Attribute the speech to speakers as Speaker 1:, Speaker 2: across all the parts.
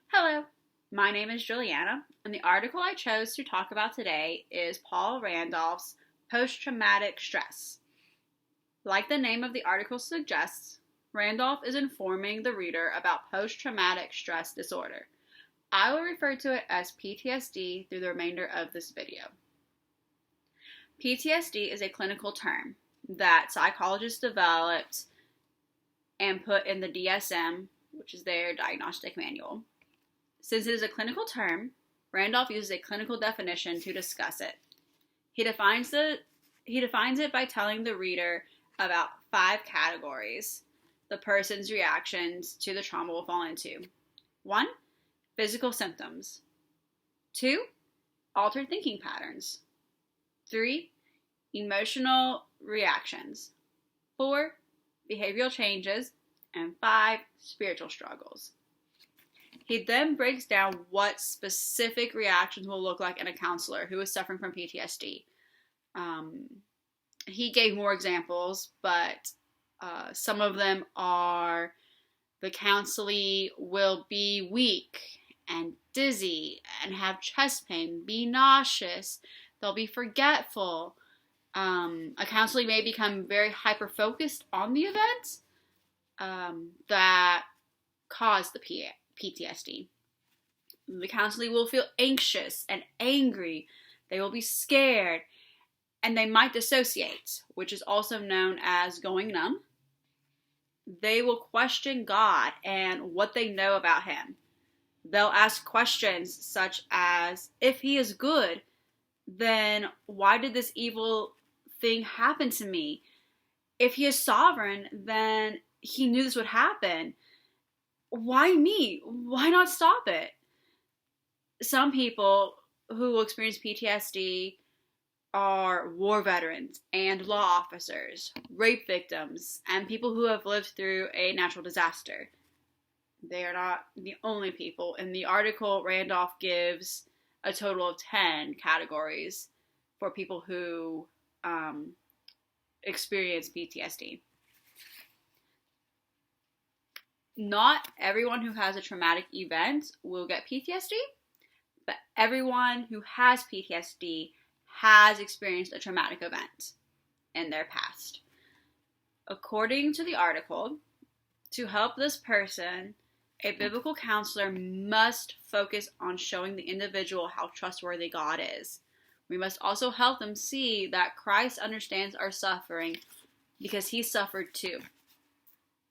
Speaker 1: Hello, my name is Juliana, and the article I chose to talk about today is Paul Randolph's Post-Traumatic Stress. Like the name of the article suggests, Randolph is informing the reader about post-traumatic stress disorder. I will refer to it as PTSD through the remainder of this video. PTSD is a clinical term that psychologists developed and put in the DSM, which is their diagnostic manual. Since it is a clinical term, Randolph uses a clinical definition to discuss it. He defines it by telling the reader about 5 categories the person's reactions to the trauma will fall into. 1. Physical symptoms. 2. Altered thinking patterns. 3. Emotional reactions. 4. Behavioral changes. And 5. Spiritual struggles. He then breaks down what specific reactions will look like in a counselor who is suffering from PTSD. He gave more examples, but some of them are the counselee will be weak and dizzy and have chest pain, be nauseous, they'll be forgetful. A counselee may become very hyper-focused on the events that caused the PTSD. The counselee will feel anxious and angry. They will be scared, and they might dissociate, which is also known as going numb. They will question God and what they know about Him. They'll ask questions such as, if He is good, then why did this evil thing happen to me? If He is sovereign, then He knew this would happen. Why me? Why not stop it? Some people who will experience PTSD are war veterans and law officers, rape victims, and people who have lived through a natural disaster. They are not the only people. In the article, Randolph gives a total of 10 categories for people who experience PTSD. Not everyone who has a traumatic event will get PTSD, but everyone who has PTSD has experienced a traumatic event in their past. According to the article, to help this person, a biblical counselor must focus on showing the individual how trustworthy God is. We must also help them see that Christ understands our suffering because He suffered too.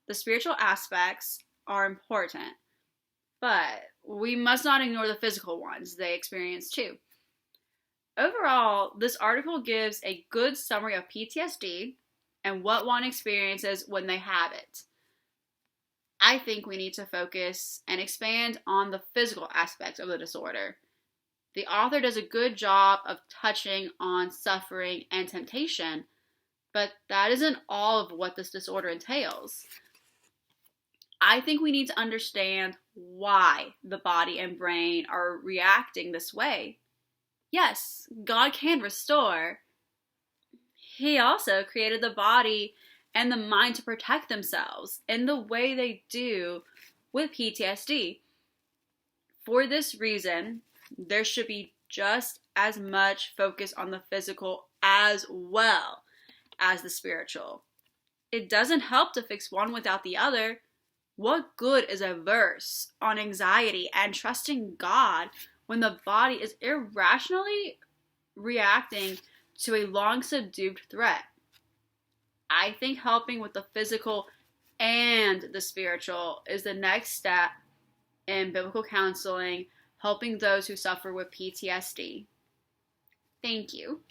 Speaker 1: The spiritual aspects are important, but we must not ignore the physical ones they experience too. Overall, this article gives a good summary of PTSD and what one experiences when they have it. I think we need to focus and expand on the physical aspects of the disorder. The author does a good job of touching on suffering and temptation, but that isn't all of what this disorder entails. I think we need to understand why the body and brain are reacting this way. Yes, God can restore. He also created the body and the mind to protect themselves in the way they do with PTSD. For this reason, there should be just as much focus on the physical as well as the spiritual. It doesn't help to fix one without the other. What good is a verse on anxiety and trusting God when the body is irrationally reacting to a long-subdued threat? I think helping with the physical and the spiritual is the next step in biblical counseling, helping those who suffer with PTSD. Thank you.